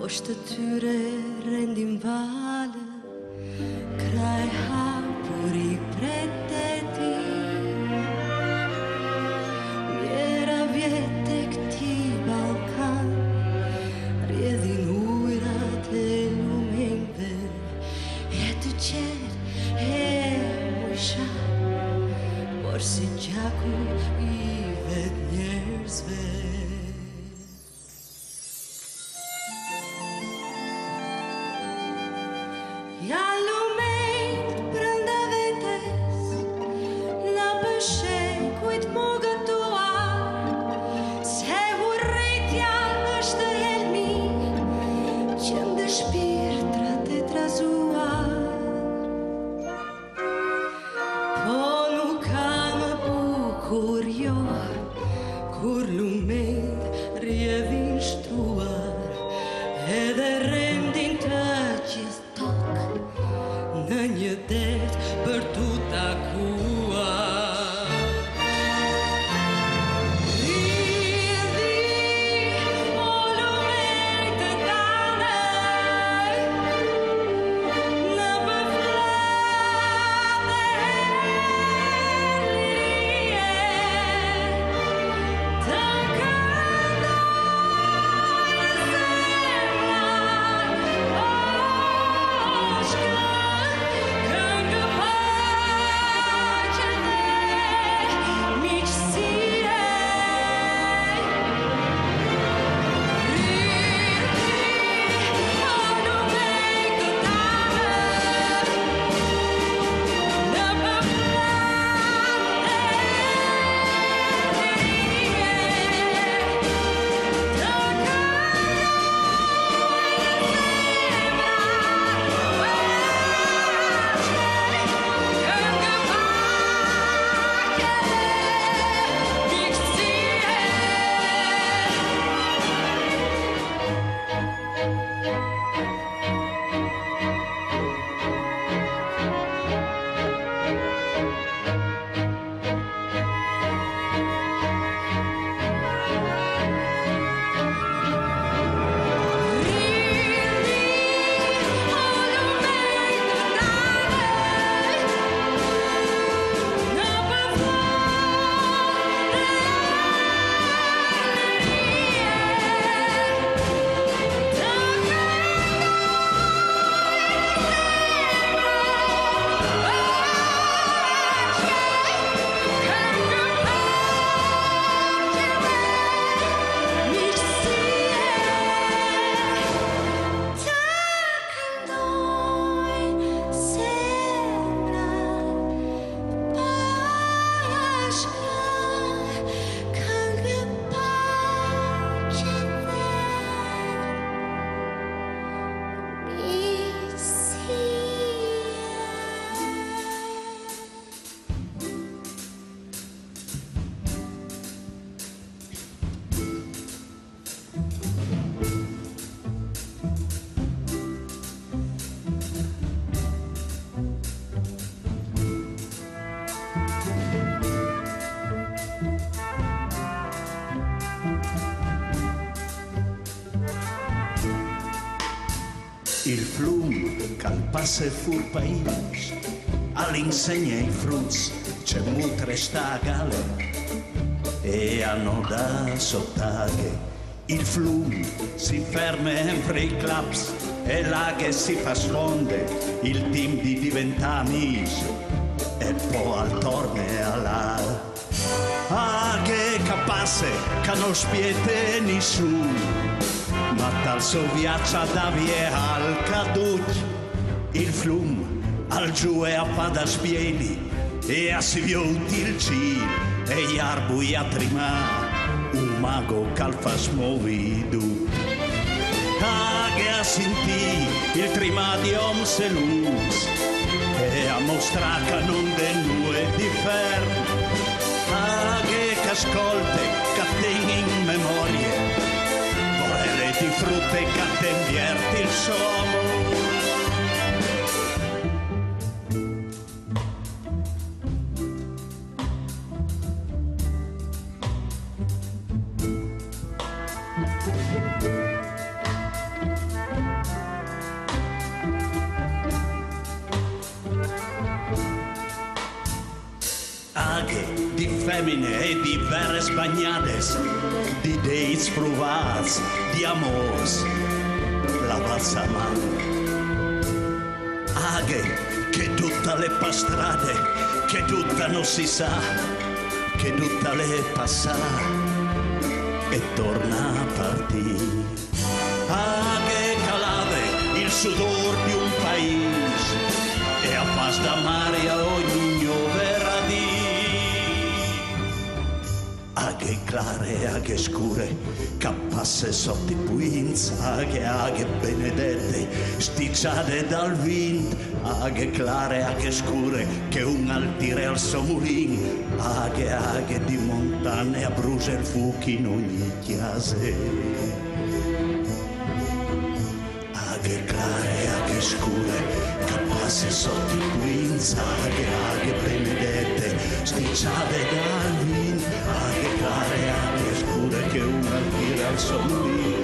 poshtë tyre rendim vale, kraj hapur I preteti. Mjera vjete këti Balkan, rjedhin ujrat e lumenjve, jetë qetë e mujsha, por si gjaku I vet njerëzve. Ja lumenjt brënda vetes, na bëshekujt më gëtuar, se urrejtja është helmi, që ndë shpirtrat e trazuar. Po nuk ka më bukur jo, kur lumenjt rjedhin shtruar, edhe rendin të gjithë në një det për t'u takuar. Rridhi, o lumenjt të tane, në përflat e lirie, të këndoj zemra, Il flum calpasse fur país, all'insegna I fruts c'è mutre sta gale e hanno da sottaghe. Il flum si fermaempre I claps e là che si fa sfonde il team di diventamis e poi al torne alla. Ah, che capace che non spiete nessuno, ma tal so viaccia da vie al caduc. Il flum al giù e a pada spieni e a si viuti il cil e gli arbui a trima un mago calfas movidu. Ah, che a sentì il trimadium se luz e a mostrar che non de nue di ferro. Ah, che ascolte che tengi in memoria di frutte che te invierti il sommo. femmine e di veres bagnades, di dates provats, di amors, la balsamata. Aghe che tutta le pastrade, che tutta non si sa, che tutta le passa e torna a partire. Aghe calave il sudor di un paese e a fas da mare a ogni verrà di. Aghe clare, aghe scure, cappasse sotto i puins, aghe benedette, sticciate dal vent, aghe clare, aghe scure, che un altire al suo mulin, aghe di montagne a brucia il fuoco in ogni chiase. Aghe clare, aghe scure, cappasse sotto i puins, aghe benedette, sticciate dal vent, aghe clare, aghe scure, che un altire al suo mulin,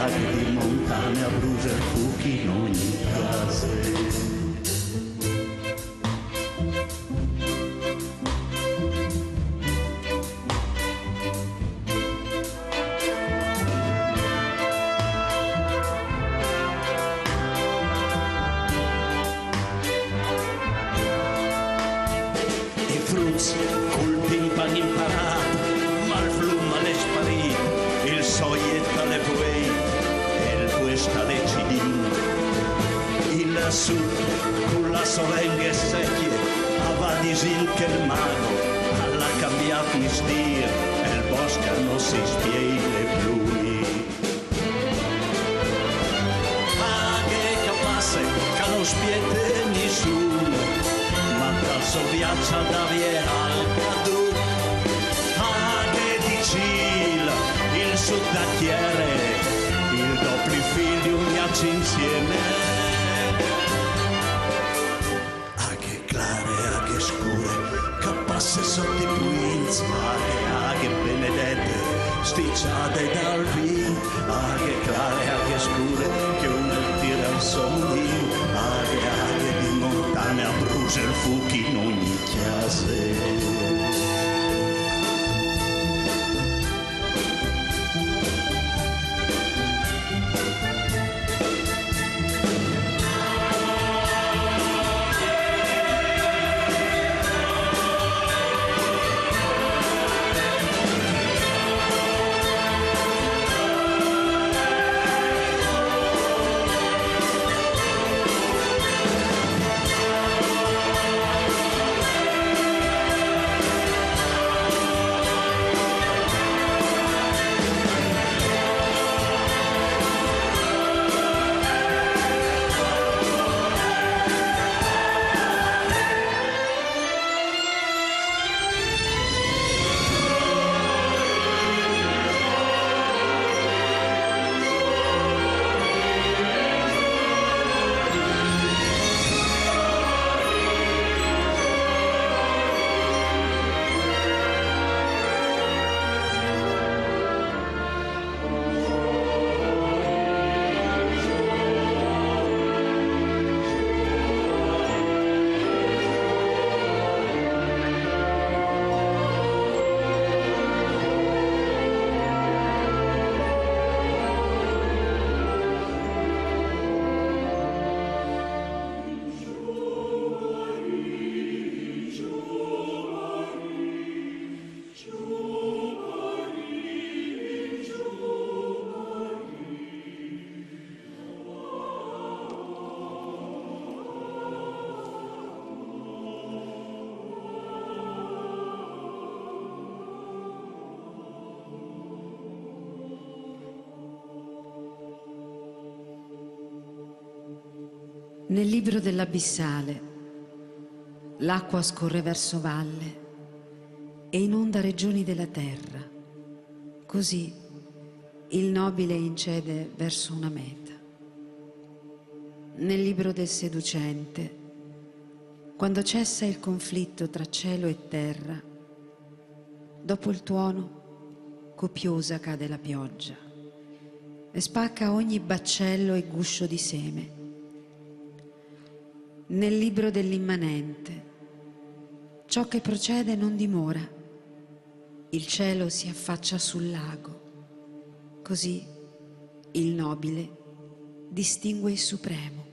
aghe di montagne a brucia il fuoco in ogni chiase. Col timpano imparato, ma il flumma le sparì, il soietta le puei, e il questa le cidin. Il sud, con la solenghe secchie, aveva disin che il mago alla cambiato mi stir, e il bosco non si spiei le plumi. Aghe capace, che non spiete nessuno, dal suo viaggio da via al cadù, aghe di Cil, il sudacchiere, il doppio figlio un viaggio insieme. Aghe clare, aghe scure, cappasse sotto i puins, aghe benedette, sticciate dal vin, aghe clare, aghe scure, che una tira al sommin, aghe di montagna brucia il fuoco in ogni chiase. Nel libro dell'Abissale l'acqua scorre verso valle e inonda regioni della terra. Così il nobile incede verso una meta. Nel libro del seducente, quando cessa il conflitto tra cielo e terra, dopo il tuono copiosa cade la pioggia e spacca ogni baccello e guscio di seme. Nel libro dell'immanente Ciò che procede non dimora, il cielo si affaccia sul lago, così il nobile distingue il supremo.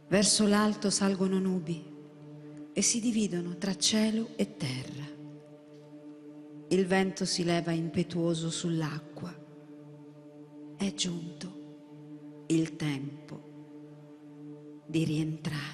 Verso l'alto salgono nubi e si dividono tra cielo e terra. Il vento si leva impetuoso sull'acqua. È giunto il tempo di rientrare.